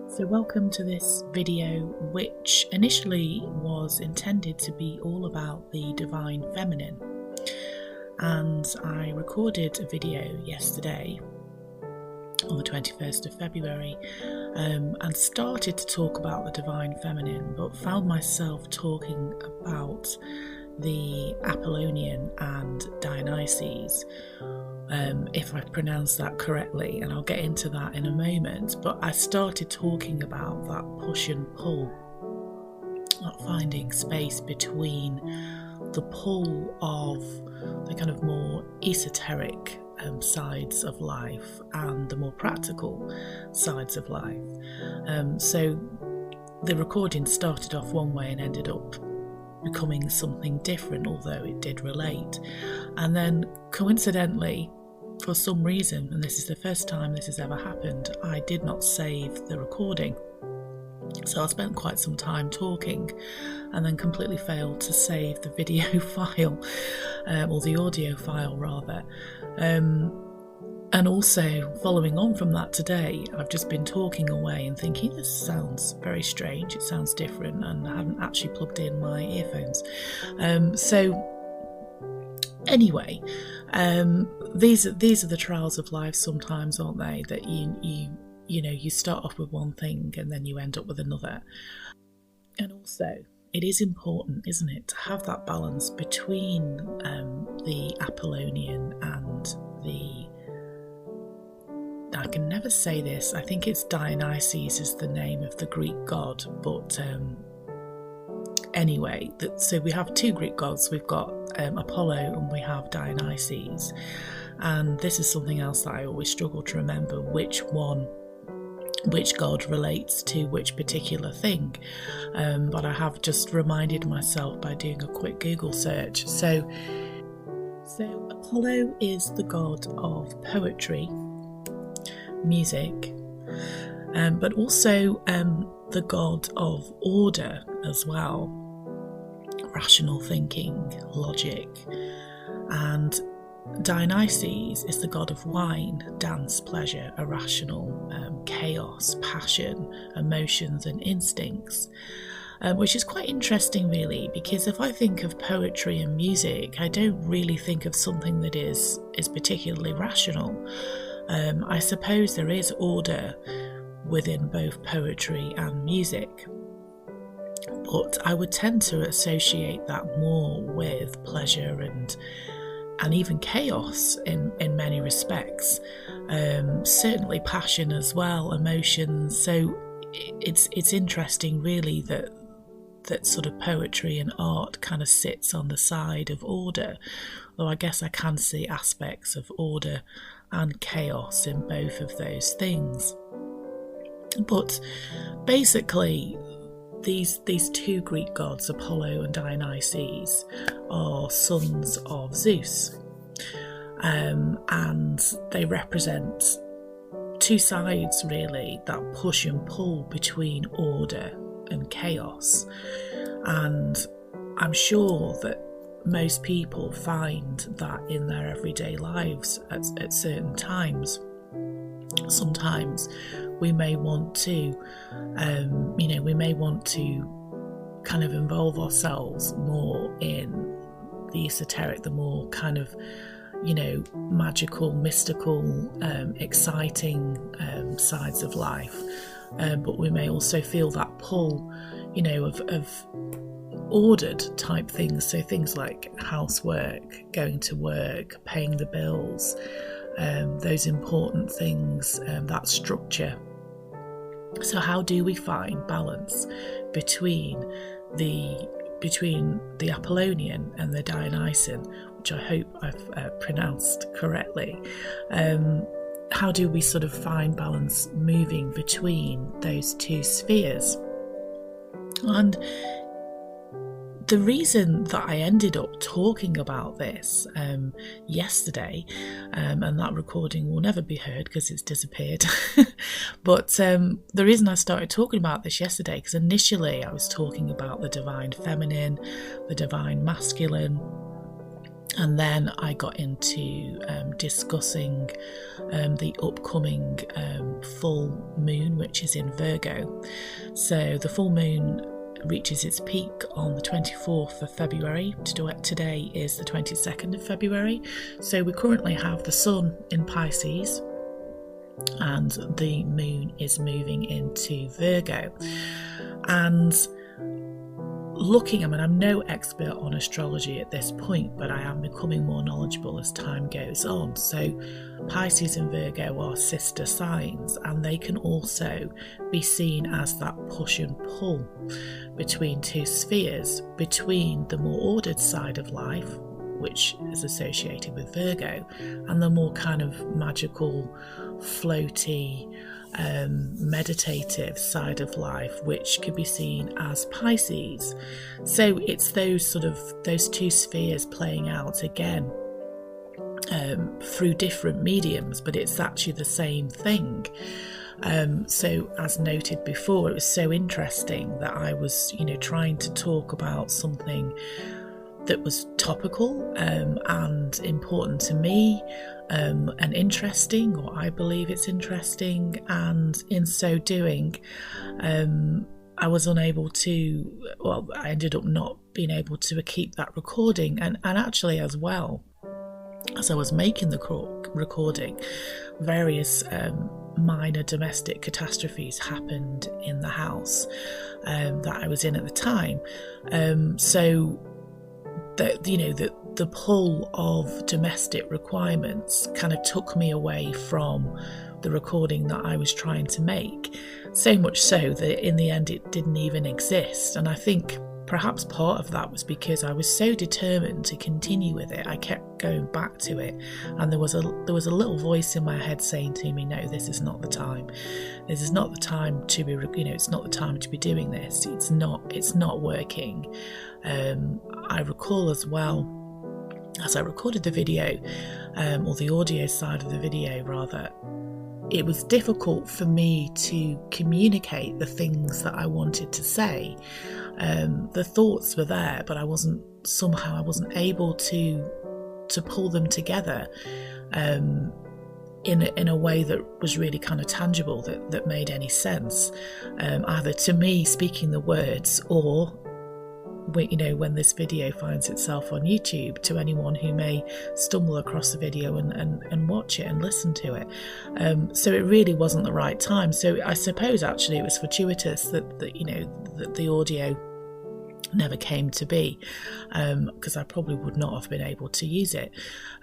So welcome to this video, which initially was intended to be all about the divine feminine, and I recorded a video yesterday on the 21st of February and started to talk about the divine feminine, but found myself talking about the Apollonian and Dionysius, if I pronounce that correctly, and I'll get into that in a moment. But I started talking about that push and pull, that finding space between the pull of the kind of more esoteric sides of life and the more practical sides of life. So the recording started off one way and ended up becoming something different, although it did relate. And then coincidentally, for some reason, and this is the first time this has ever happened, I did not save the recording. So I spent quite some time talking and then completely failed to save the video file, or the audio file rather. And also, following on from that today, I've just been talking away and thinking, this sounds very strange, it sounds different, and I hadn't actually plugged in my earphones. Anyway, these are the trials of life sometimes, aren't they? That you start off with one thing and then you end up with another. And also, it is important, isn't it, to have that balance between the Apollonian and the... I can never say this, I think it's Dionysius is the name of the Greek god, but anyway, so we have two Greek gods. We've got Apollo and we have Dionysius, and this is something else that I always struggle to remember, which god relates to which particular thing, but I have just reminded myself by doing a quick Google search. So Apollo is the god of poetry, music, but also the god of order as well, rational thinking, logic. And Dionysius is the god of wine, dance, pleasure, irrational, chaos, passion, emotions and instincts, which is quite interesting really, because if I think of poetry and music, I don't really think of something that is particularly rational. I suppose there is order within both poetry and music, but I would tend to associate that more with pleasure and even chaos in many respects. Certainly passion as well, emotions. So it's interesting really that sort of poetry and art kind of sits on the side of order, though I guess I can see aspects of order and chaos in both of those things. But basically, these two Greek gods, Apollo and Dionysius, are sons of Zeus, and they represent two sides really, that push and pull between order and chaos. And I'm sure that most people find that in their everyday lives at certain times. Sometimes we may want to kind of involve ourselves more in the esoteric, the more kind of magical, mystical, exciting sides of life, but we may also feel that pull of ordered type things, so things like housework, going to work, paying the bills, those important things, that structure. So how do we find balance between the Apollonian and the Dionysian, which I hope I've pronounced correctly? How do we sort of find balance moving between those two spheres? And the reason that I ended up talking about this yesterday, and that recording will never be heard because it's disappeared, but the reason I started talking about this yesterday, because initially I was talking about the divine feminine, the divine masculine, And then I got into discussing the upcoming full moon, which is in Virgo. So the full moon reaches its peak on the 24th of February. Today is the 22nd of February. So we currently have the sun in Pisces and the moon is moving into Virgo. And I'm no expert on astrology at this point, but I am becoming more knowledgeable as time goes on. So Pisces and Virgo are sister signs, and they can also be seen as that push and pull between two spheres, between the more ordered side of life, which is associated with Virgo, and the more kind of magical, floaty, meditative side of life, which could be seen as Pisces. So it's those two spheres playing out again through different mediums, but it's actually the same thing. So as noted before, it was so interesting that I was trying to talk about something that was topical and important to me, and interesting, or I believe it's interesting, and in so doing I was unable to, I ended up not being able to keep that recording, and actually as well as I was making the recording, various minor domestic catastrophes happened in the house that I was in at the time. So the pull of domestic requirements kind of took me away from the recording that I was trying to make, so much so that in the end it didn't even exist. And I think perhaps part of that was because I was so determined to continue with it. I kept going back to it, and there was a little voice in my head saying to me, no, this is not the time. This is not the time to be, it's not the time to be doing this. It's not working. I recall as well, as I recorded the video, or the audio side of the video rather, it was difficult for me to communicate the things that I wanted to say. The thoughts were there, but I wasn't able to pull them together in a way that was really kind of tangible, that made any sense, either to me speaking the words, or when this video finds itself on YouTube, to anyone who may stumble across the video and watch it and listen to it. So it really wasn't the right time. So I suppose actually it was fortuitous that the audio never came to be, because I probably would not have been able to use it.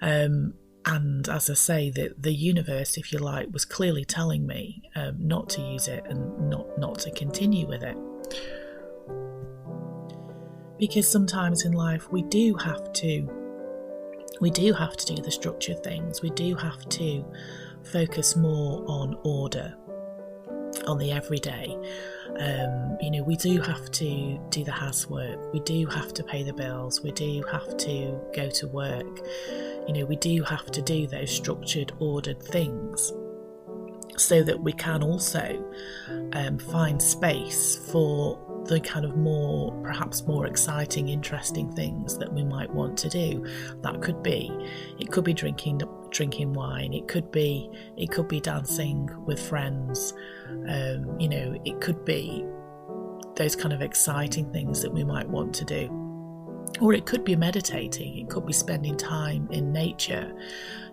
And as I say, the universe, if you like, was clearly telling me not to use it and not to continue with it. Because sometimes in life we do have to do the structured things. We do have to focus more on order, on the everyday. We do have to do the housework. We do have to pay the bills. We do have to go to work. We do have to do those structured, ordered things, so that we can also find space for the kind of perhaps more exciting, interesting things that we might want to do. It could be drinking wine. It could be dancing with friends. It could be those kind of exciting things that we might want to do. Or it could be meditating. It could be spending time in nature.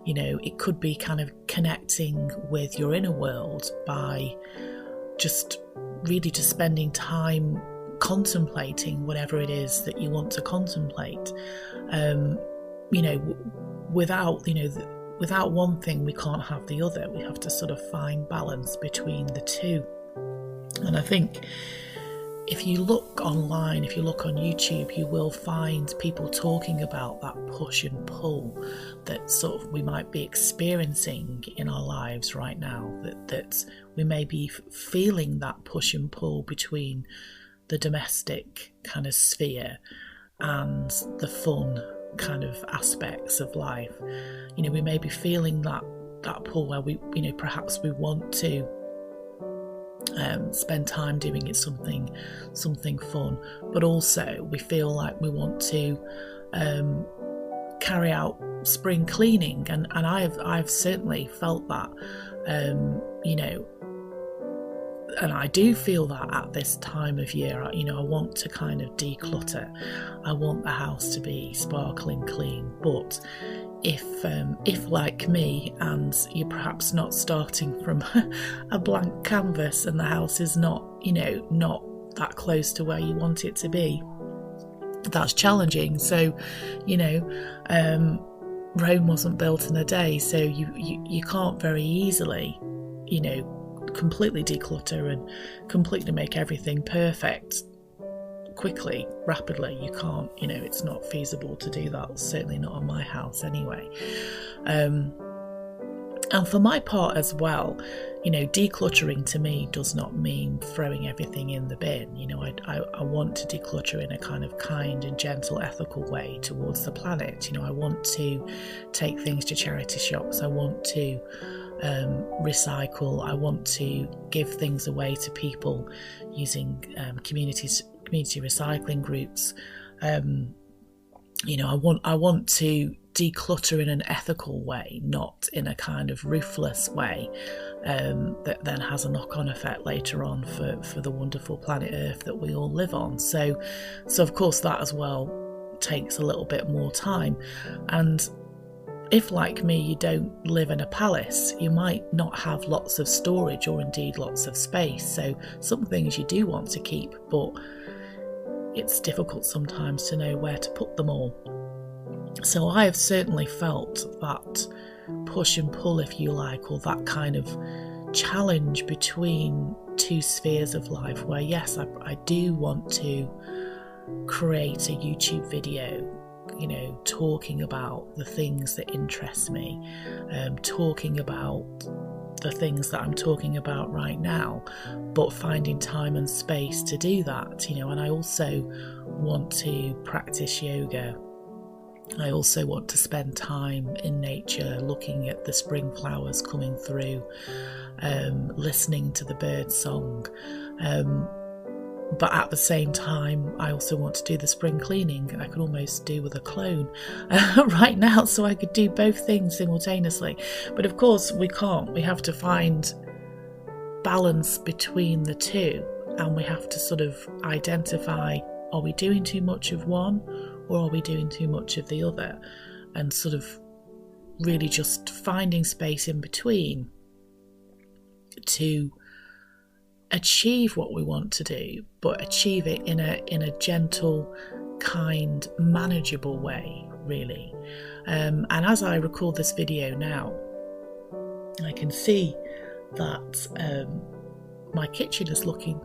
It could be kind of connecting with your inner world by just spending time contemplating whatever it is that you want to contemplate. Without one thing, we can't have the other. We have to sort of find balance between the two. And I think if you look online, if you look on YouTube, you will find people talking about that push and pull that sort of we might be experiencing in our lives right now, that we may be feeling that push and pull between the domestic kind of sphere and the fun kind of aspects of life. We may be feeling that pull where we perhaps we want to spend time doing it something fun, but also we feel like we want to carry out spring cleaning, and I've certainly felt that, you know, and I do feel that at this time of year, you know, I want to kind of declutter. I want the house to be sparkling clean. But if like me, and you're perhaps not starting from a blank canvas, and the house is not, you know, not that close to where you want it to be, that's challenging. So, you know, Rome wasn't built in a day, so you can't very easily, you know, completely declutter and completely make everything perfect quickly, rapidly. You can't, you know, it's not feasible to do that, certainly not on my house anyway. And for my part as well, you know, decluttering to me does not mean throwing everything in the bin. You know, I want to declutter in a kind of kind and gentle, ethical way towards the planet. You know, I want to take things to charity shops. I want to recycle. I want to give things away to people using community recycling groups. You know, I want to declutter in an ethical way, not in a kind of ruthless way that then has a knock-on effect later on for the wonderful planet Earth that we all live on. So of course that as well takes a little bit more time. And if, like me, you don't live in a palace, you might not have lots of storage or indeed lots of space. So some things you do want to keep, but it's difficult sometimes to know where to put them all. So I have certainly felt that push and pull, if you like, or that kind of challenge between two spheres of life where, yes, I do want to create a YouTube video, you know, talking about the things that interest me, talking about the things that I'm talking about right now, but finding time and space to do that, you know. And I also want to practice yoga. I also want to spend time in nature, looking at the spring flowers coming through, listening to the bird song. But at the same time, I also want to do the spring cleaning. I could almost do with a clone right now, so I could do both things simultaneously. But of course we can't. We have to find balance between the two, and we have to sort of identify, are we doing too much of one or are we doing too much of the other? And sort of really just finding space in between to achieve what we want to do, but achieve it in a gentle, kind, manageable way, really. And as I record this video now, I can see that my kitchen is looking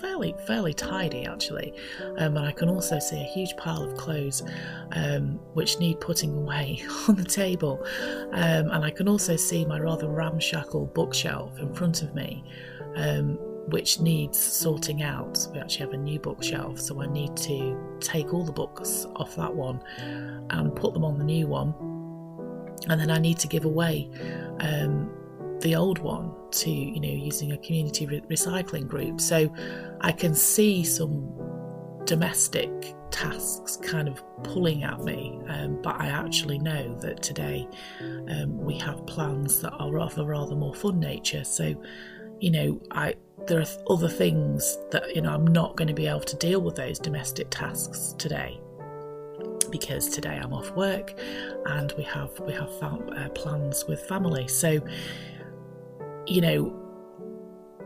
fairly tidy, actually, and I can also see a huge pile of clothes which need putting away on the table, and I can also see my rather ramshackle bookshelf in front of me, which needs sorting out. We actually have a new bookshelf, so I need to take all the books off that one and put them on the new one, and then I need to give away the old one to, you know, using a community recycling group. So I can see some domestic tasks kind of pulling at me, but I actually know that today we have plans that are of a rather more fun nature. So, you know, there are other things that, you know, I'm not going to be able to deal with those domestic tasks today, because today I'm off work and we have plans with family. So, you know,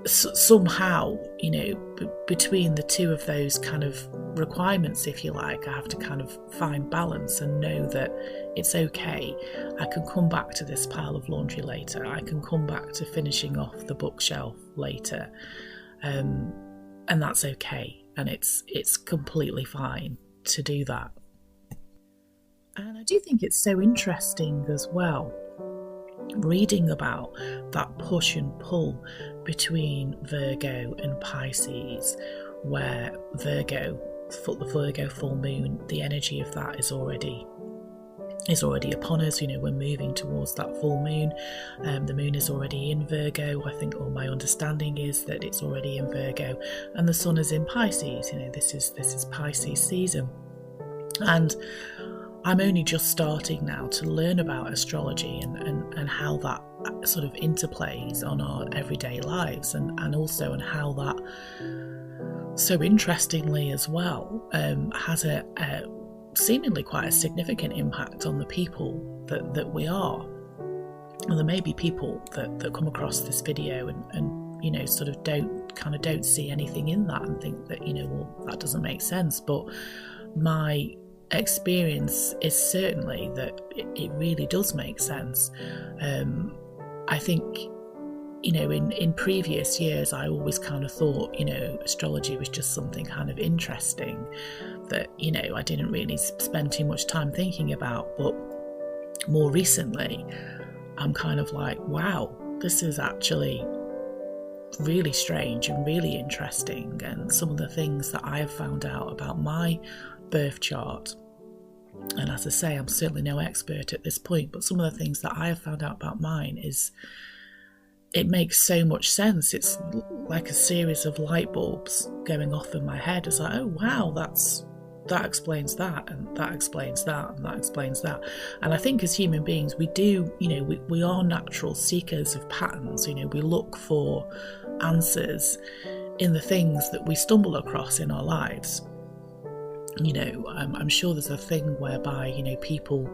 somehow, you know, between the two of those kind of requirements, if you like, I have to kind of find balance and know that it's okay. I can come back to this pile of laundry later. I can come back to finishing off the bookshelf later, and that's okay. And it's completely fine to do that. And I do think it's so interesting as well, reading about that push and pull between Virgo and Pisces, where the Virgo full moon, the energy of that is already upon us. You know, we're moving towards that full moon. The moon is already in Virgo. I think, or my understanding is that it's already in Virgo, and the sun is in Pisces. You know, this is Pisces season, and I'm only just starting now to learn about astrology and how that sort of interplays on our everyday lives, and also on how that, so interestingly as well, has a seemingly quite a significant impact on the people that we are. And there may be people that come across this video and sort of don't see anything in that and think that, well, that doesn't make sense. But my experience is certainly that it really does make sense. I think, in previous years, I always kind of thought, astrology was just something kind of interesting that, I didn't really spend too much time thinking about. But more recently, I'm kind of like, wow, this is actually really strange and really interesting. And some of the things that I have found out about my birth chart, and as I say, I'm certainly no expert at this point, but some of the things that I have found out about mine it makes so much sense. It's like a series of light bulbs going off in my head. It's like, oh wow, that explains that, and that explains that, and that explains that. And I think as human beings, we do, we are natural seekers of patterns. We look for answers in the things that we stumble across in our lives. I'm sure there's a thing whereby, people,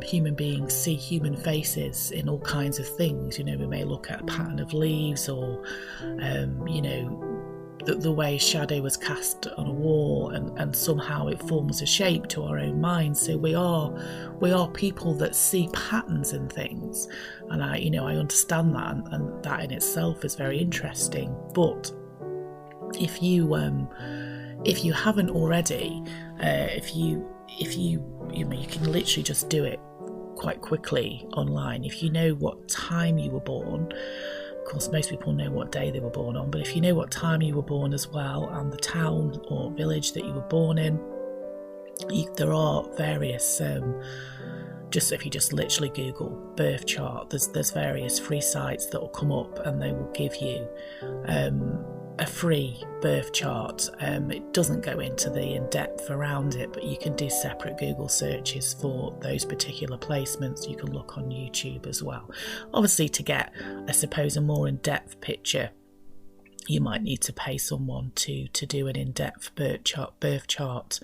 human beings see human faces in all kinds of things. We may look at a pattern of leaves, or, the way shadow was cast on a wall, and somehow it forms a shape to our own minds. So we are people that see patterns in things, and I understand that, and that in itself is very interesting. But if you haven't already, you can literally just do it quite quickly online. If you know what time you were born, of course most people know what day they were born on, but if you know what time you were born as well, and the town or village that you were born in, there are various, if you just literally Google birth chart, there's various free sites that will come up, and they will give you a free birth chart. It doesn't go into the in-depth around it, but you can do separate Google searches for those particular placements. You can look on YouTube as well. Obviously, to get, I suppose, a more in-depth picture, you might need to pay someone to do an in-depth birth chart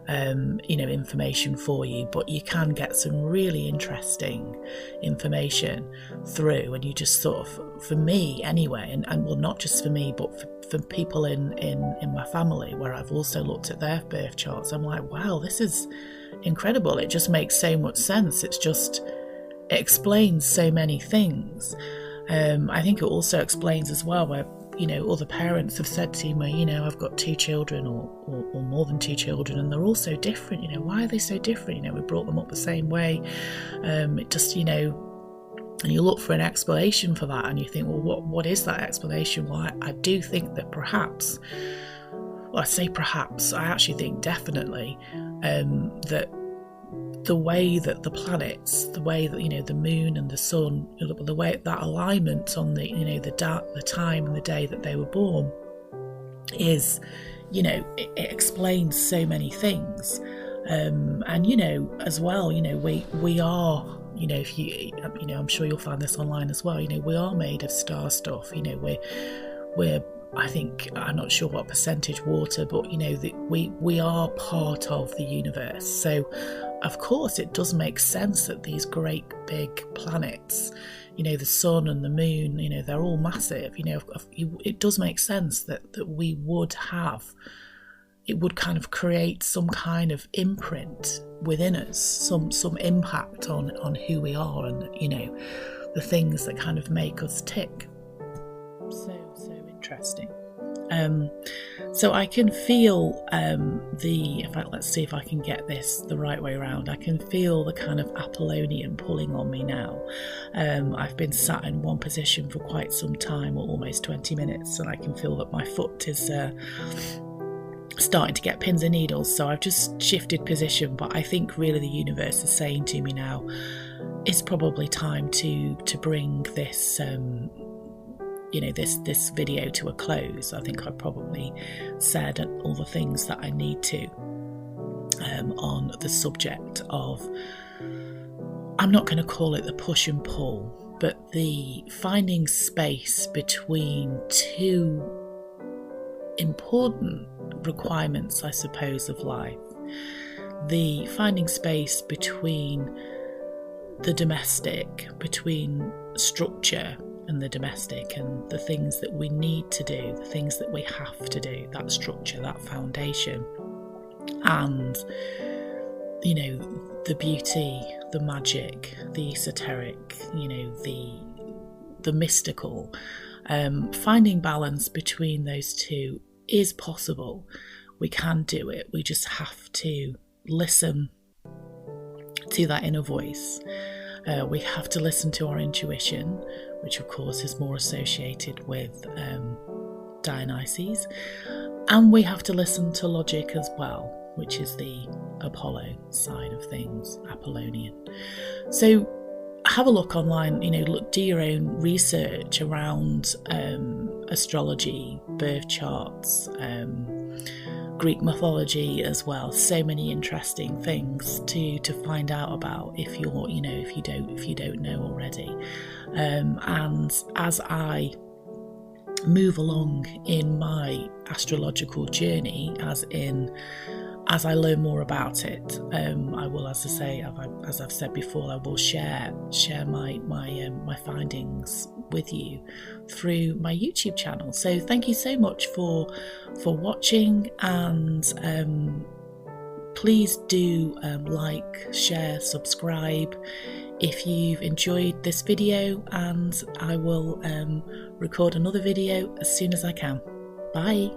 information for you, but you can get some really interesting information through, and you just sort of, for me anyway, and well, not just for me, but for people in my family where I've also looked at their birth charts, I'm like, wow, this is incredible. It just makes so much sense. It explains so many things. I think it also explains as well where other parents have said to me, I've got 2 children or more than 2 children, and they're all so different. Why are they so different? We brought them up the same way. It just, and you look for an explanation for that, and you think, well, what is that explanation? Well, I do think that perhaps, well, I say perhaps, I actually think definitely that the way that the planets, the way that the moon and the sun, the way that alignment on the time and the day that they were born is, it explains so many things, and as well, we are, if you, I'm sure you'll find this online as well. We are made of star stuff. We're I think, I'm not sure what percentage water, but we are part of the universe. So of course it does make sense that these great big planets, the sun and the moon, they're all massive. It does make sense that we would have, it would kind of create some kind of imprint within us, some impact on who we are, and the things that kind of make us tick. So interesting. So I can feel in fact, let's see if I can get this the right way around. I can feel the kind of Apollonian pulling on me now. I've been sat in one position for quite some time, or almost 20 minutes, and I can feel that my foot is starting to get pins and needles. So I've just shifted position, but I think really the universe is saying to me now, it's probably time to bring this this video to a close. I think I probably said all the things that I need to. on the subject of, I'm not going to call it the push and pull, but the finding space between two important requirements, I suppose, of life. The finding space between the domestic, between structure and the domestic, and the things that we need to do, the things that we have to do, that structure, that foundation, and, you know, the beauty, the magic, the esoteric, you know, the mystical. Finding balance between those two is possible. We can do it. We just have to listen to that inner voice. We have to listen to our intuition, which of course is more associated with Dionysius, and we have to listen to logic as well, which is the Apollo side of things, Apollonian. So have a look online, you know, do your own research around astrology, birth charts, Greek mythology as well. So many interesting things to find out about if you're, you know, if you don't know already. And as I move along in my astrological journey, as I learn more about it, I will, as I say, as I've said before, I will share my findings with you through my YouTube channel. So thank you so much for watching, and please do like, share, subscribe if you've enjoyed this video, and I will record another video as soon as I can. Bye.